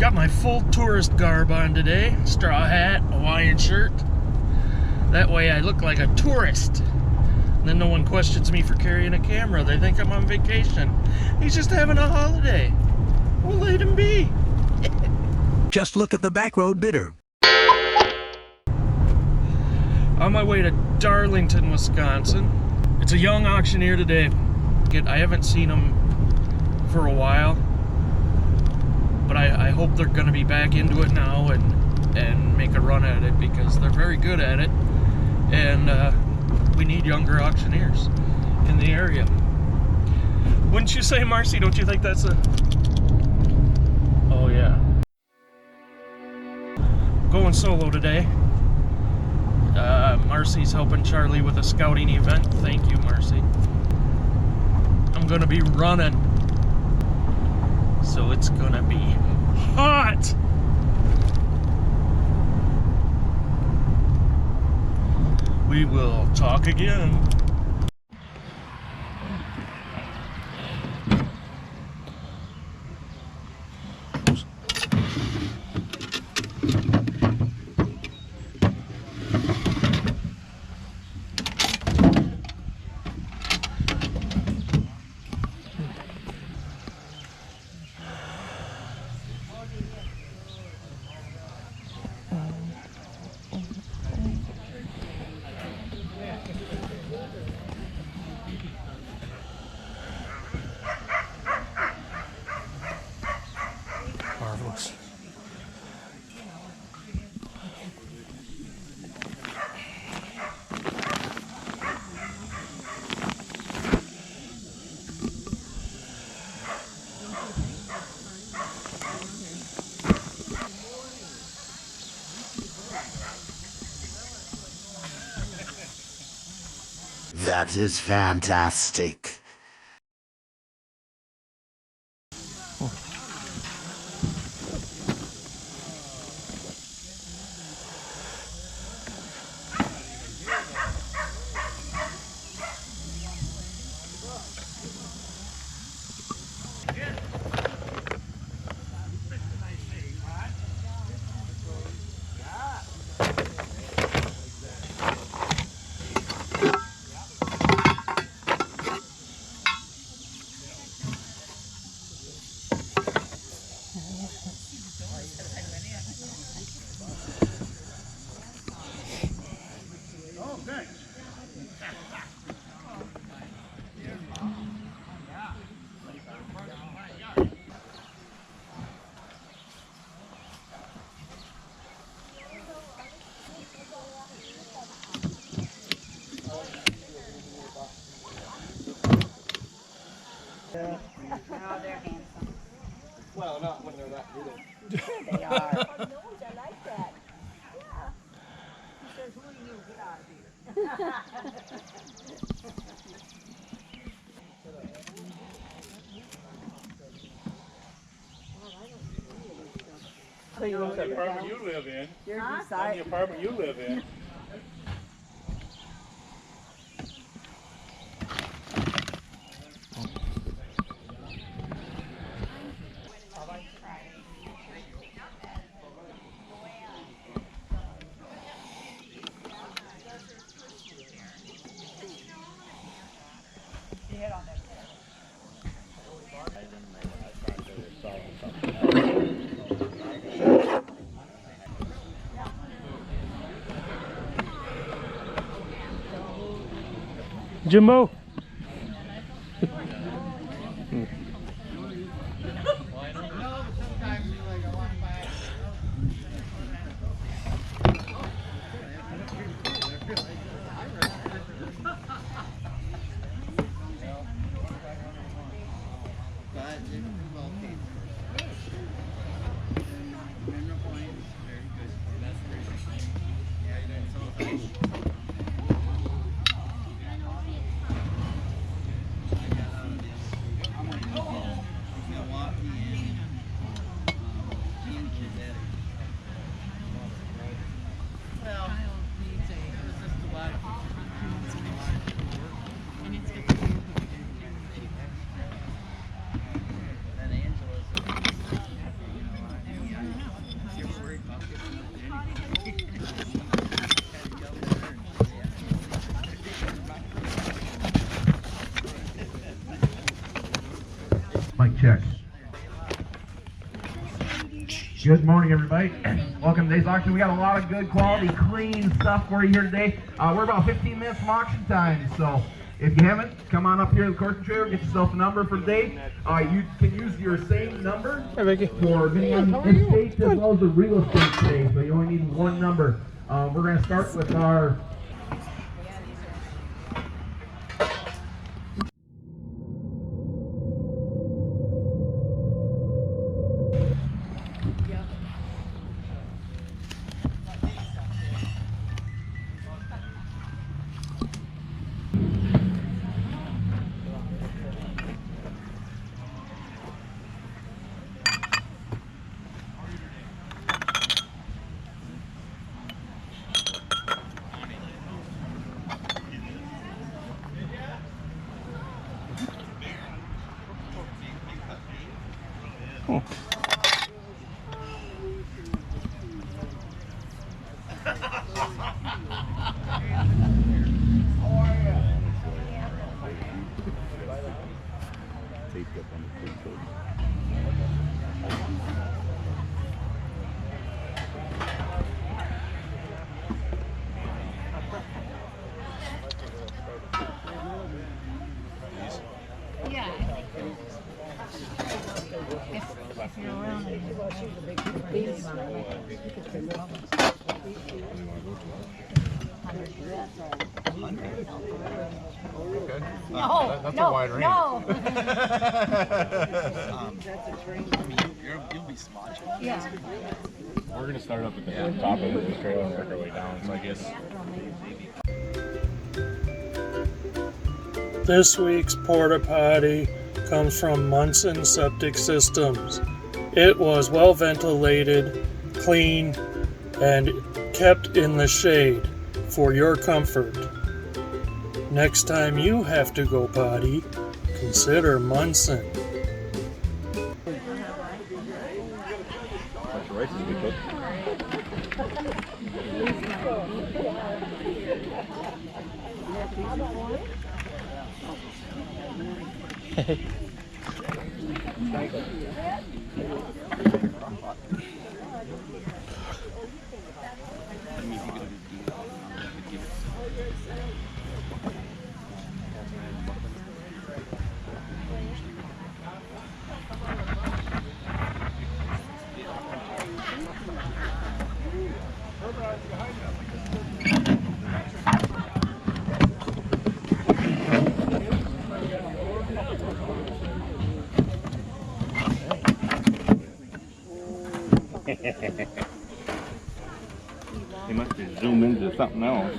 Got my full tourist garb on today. Straw hat, Hawaiian shirt. That way I look like a tourist. And then no one questions me for carrying a camera. They think I'm on vacation. He's just having a holiday. We'll let him be. Just look at the back road bidder. On my way to Darlington, Wisconsin. It's a young auctioneer today. I haven't seen him for a while, but I hope they're going to be back into it now and make a run at it, because they're very good at it, and we need younger auctioneers in the area. Wouldn't you say, Marcy? Don't you think that's a... Oh yeah. Going solo today. Marcy's helping Charlie with a scouting event. Thank you, Marcy. I'm gonna be running, so it's gonna be hot. We will talk again. Marvelous. That is fantastic. No, they're handsome. Well, not when they're that little. They are. I like that. Yeah. He says, who are you? Get out of here. So you What's that apartment you live in? You're Huh? On the deciding. apartment you live in. Jimbo. check. Good morning, everybody. Welcome to today's auction. We got a lot of good quality, clean stuff for you here today. We're about 15 minutes from auction time, so if you haven't, come on up here to the Cork and Trailer, get yourself a number for today. You can use your same number for bidding on the estate as well as the real estate today, so you only need one number. We're going to start with our That's a wide range. No. You'll be smudging. Yeah. We're going to start up at the top of the trailer and work our way down, so I guess. This week's porta potty comes from Munson Septic Systems. It was well ventilated, clean, and kept in the shade for your comfort. Next time you have to go potty, consider Munson. He must have zoomed into something else.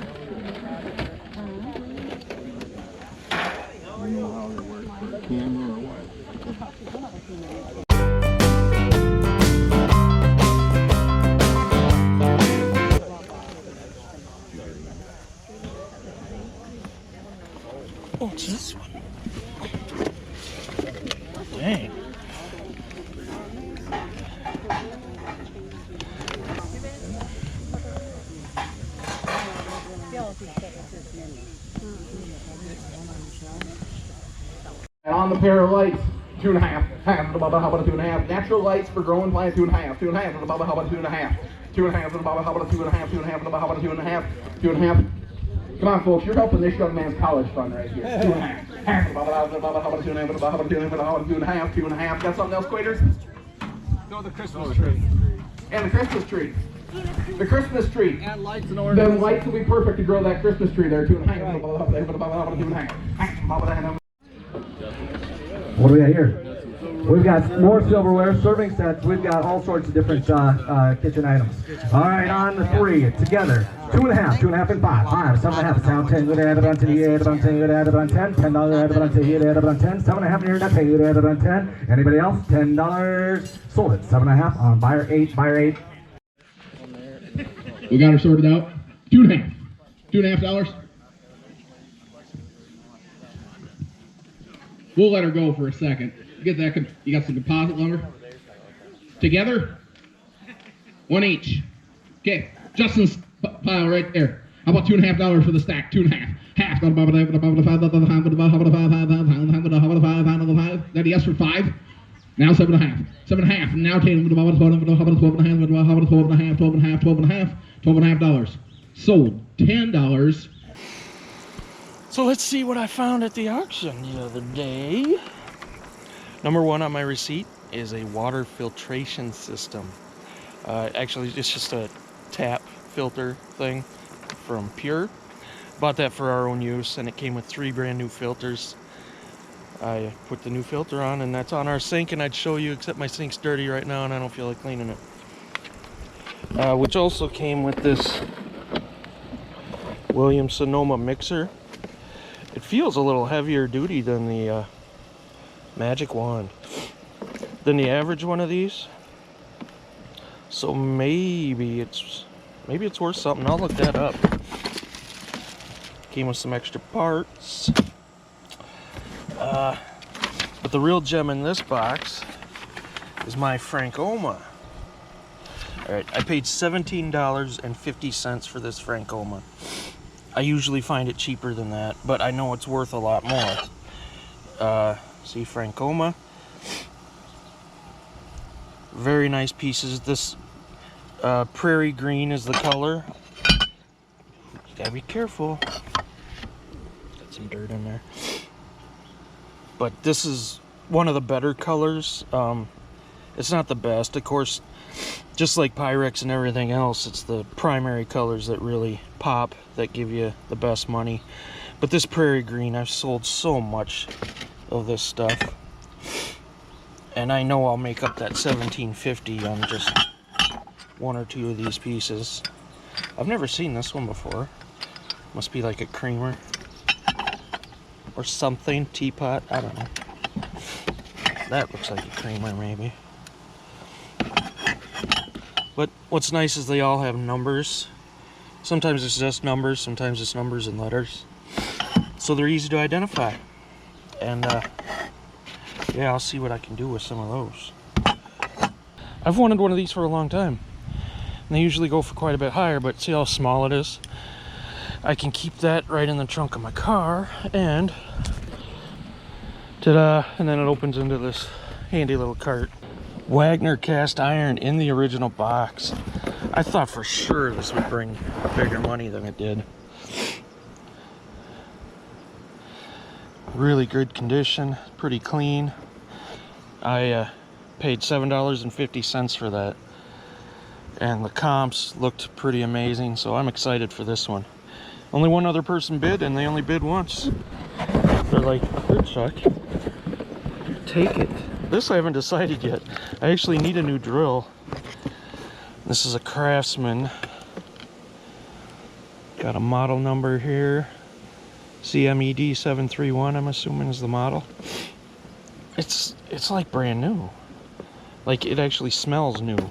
I don't know how they work for a camera or what. Oh, it's this one. Dang. on the pair of lights, 2.5. Half to the bubba, how about a 2.5? Natural lights for growing plants, 2.5. 2.5 to the bubba, how about a 2.5? 2.5 to the bubba, how about a 2.5? 2.5 to the bubba, how about a 2.5? 2.5. Come on, folks, you're helping this young man's college fund right here. 2.5. Half to the bubba, how about a 2.5? To the bubba, how about a 2.5? How about a 2.5? 2.5. Got something else, Quaiters? No, the Christmas tree. And the Christmas tree. The Christmas tree. And lights and ornaments. Then lights will be perfect to grow that Christmas tree there. 2.5. What do we got here? We've got more silverware, serving sets. We've got all sorts of different kitchen items. All right, on the three together. 2.5, 2.5 and 5. 5, 7.5. Sound 10. Good add on 10. Add on 10. Good add on 10. $10 add on 10. Add on 10. 7.5 here. Not pay. Good add on 10. Anybody else? $10. Sold it. 7.5 on buyer 8. Buyer 8. We got her sorted out. 2.5. $2.5. We'll let her go for a second. Get that. You got some composite lumber. Together. 1 each. Okay. Justin's pile right there. How about $2.5 for the stack? 2.5. Half. That a yes for 5? Now 7.5. 7.5. Now Tatum. How about 12.5? How about 12.5? 12.5. 12.5. $12.5. Sold. $10. So let's see what I found at the auction the other day. Number one on my receipt is a water filtration system. Actually, it's just a tap filter thing from Pure. Bought that for our own use, and it came with 3 brand new filters. I put the new filter on, and that's on our sink, and I'd show you, except my sink's dirty right now, and I don't feel like cleaning it. Which also came with this Williams-Sonoma mixer. It feels a little heavier duty than the Magic Wand, than the average one of these. So maybe it's worth something. I'll look that up. Came with some extra parts. But the real gem in this box is my Frankoma. Alright, I paid $17.50 for this Frankoma. I usually find it cheaper than that, but I know it's worth a lot more. See, Frankoma. Very nice pieces. This prairie green is the color. You gotta be careful. Got some dirt in there. But this is one of the better colors. It's not the best, of course. Just like Pyrex and everything else, it's the primary colors that really pop, that give you the best money. But this prairie green, I've sold so much of this stuff, and I know I'll make up that $17.50 on just 1 or 2 of these pieces. I've never seen this one before. Must be like a creamer or something, teapot, I don't know. That looks like a creamer maybe. But what's nice is they all have numbers. Sometimes it's just numbers, sometimes it's numbers and letters. So they're easy to identify. And yeah, I'll see what I can do with some of those. I've wanted one of these for a long time. And they usually go for quite a bit higher, but see how small it is? I can keep that right in the trunk of my car, and ta-da! And then it opens into this handy little cart. Wagner cast iron in the original box. I thought for sure this would bring bigger money than it did. Really good condition, pretty clean. I paid $7.50 for that, and the comps looked pretty amazing, so I'm excited for this one. Only one other person bid, and they only bid once. They're like, "Here, Chuck, take it." This I haven't decided yet. I actually need a new drill. This is a Craftsman. Got a model number here. CMED 731, I'm assuming is the model. It's like brand new. Like, it actually smells new.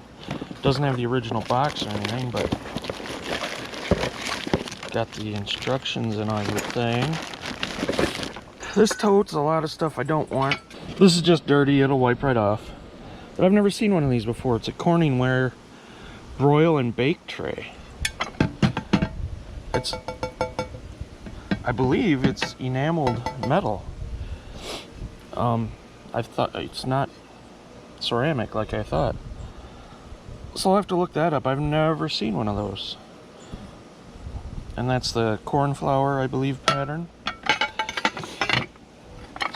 Doesn't have the original box or anything, but got the instructions and everything. This totes a lot of stuff I don't want. This is just dirty, it'll wipe right off. But I've never seen one of these before. It's a Corningware broil and bake tray. I believe it's enameled metal. I thought it's not ceramic like I thought. So I'll have to look that up. I've never seen one of those. And that's the cornflower, I believe, pattern.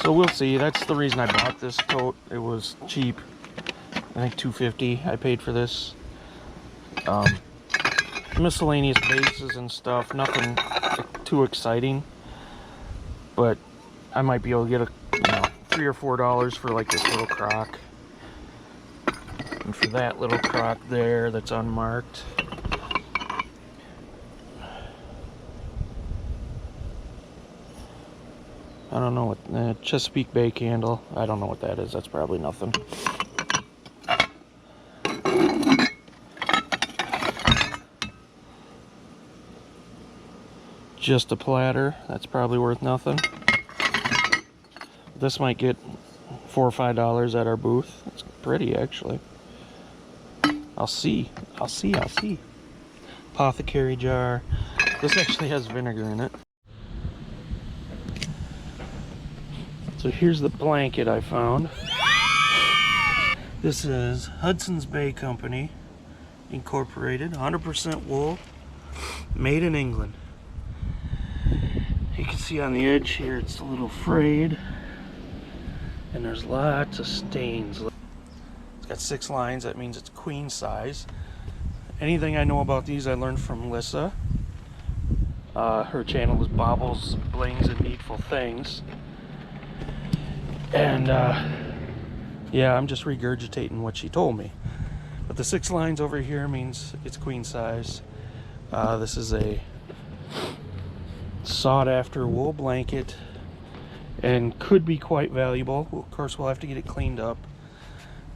So we'll see. That's the reason I bought this tote. It was cheap. I think $2.50 I paid for this. Miscellaneous bases and stuff. Nothing too exciting. But I might be able to get $3 or $4 for like this little crock. And for that little crock there that's unmarked. I don't know what, Chesapeake Bay candle. I don't know what that is. That's probably nothing. Just a platter. That's probably worth nothing. This might get $4 or $5 at our booth. It's pretty, actually. I'll see. Apothecary jar. This actually has vinegar in it. So here's the blanket I found. This is Hudson's Bay Company Incorporated, 100% wool, made in England. You can see on the edge here it's a little frayed, and there's lots of stains. It's got 6 lines, that means it's queen size. Anything I know about these I learned from Lissa. Her channel is Baubles, Blings, and Needful Things. And yeah, I'm just regurgitating what she told me. But the 6 lines over here means it's queen size. This is a sought after wool blanket and could be quite valuable. Of course, we'll have to get it cleaned up.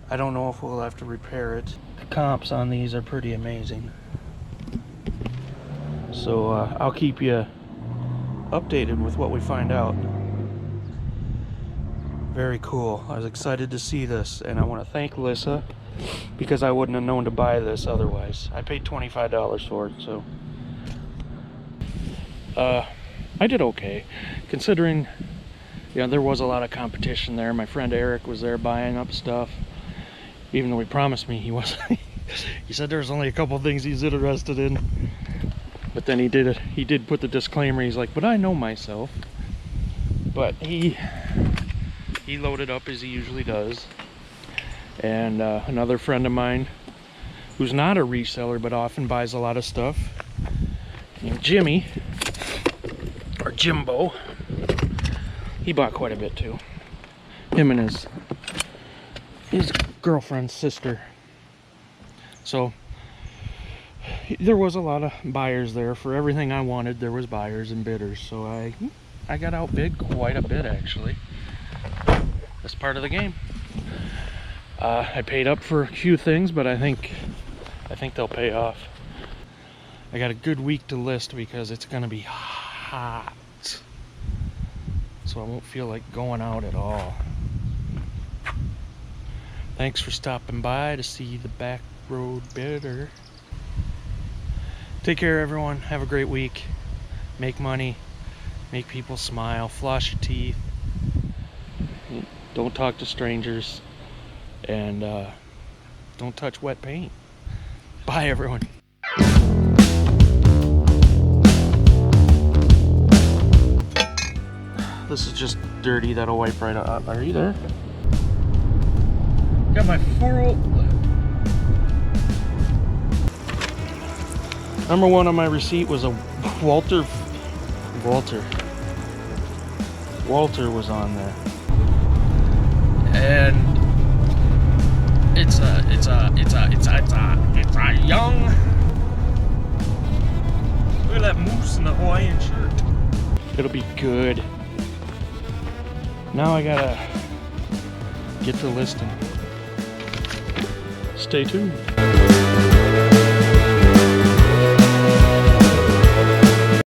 I don't know if we'll have to repair it. The comps on these are pretty amazing. So I'll keep you updated with what we find out. Very cool. I was excited to see this, and I want to thank Lissa because I wouldn't have known to buy this otherwise. I paid $25 for it, so I did okay considering, you know, there was a lot of competition there. My friend Eric was there buying up stuff, even though he promised me he wasn't. He said there's only a couple things he's interested in, but then he did put the disclaimer. He's like, but I know myself. But he loaded up as he usually does. And another friend of mine who's not a reseller but often buys a lot of stuff, named Jimmy, or Jimbo, he bought quite a bit too. Him and his girlfriend's sister. So there was a lot of buyers there. For everything I wanted, there was buyers and bidders. So I got outbid quite a bit, actually. That's part of the game. I paid up for a few things, but I think they'll pay off. I got a good week to list because it's gonna be hot, so I won't feel like going out at all. Thanks for stopping by to see the back road bidder. Take care, everyone. Have a great week. Make money, make people smile, floss your teeth, don't talk to strangers, and don't touch wet paint. Bye, everyone. This is just dirty. That'll wipe right up. Are you there? Got my 4-volt. Number 1 on my receipt was a Walter was on there. And it's a young. Look at that moose in the Hawaiian shirt. It'll be good. Now I gotta get to listing. Stay tuned.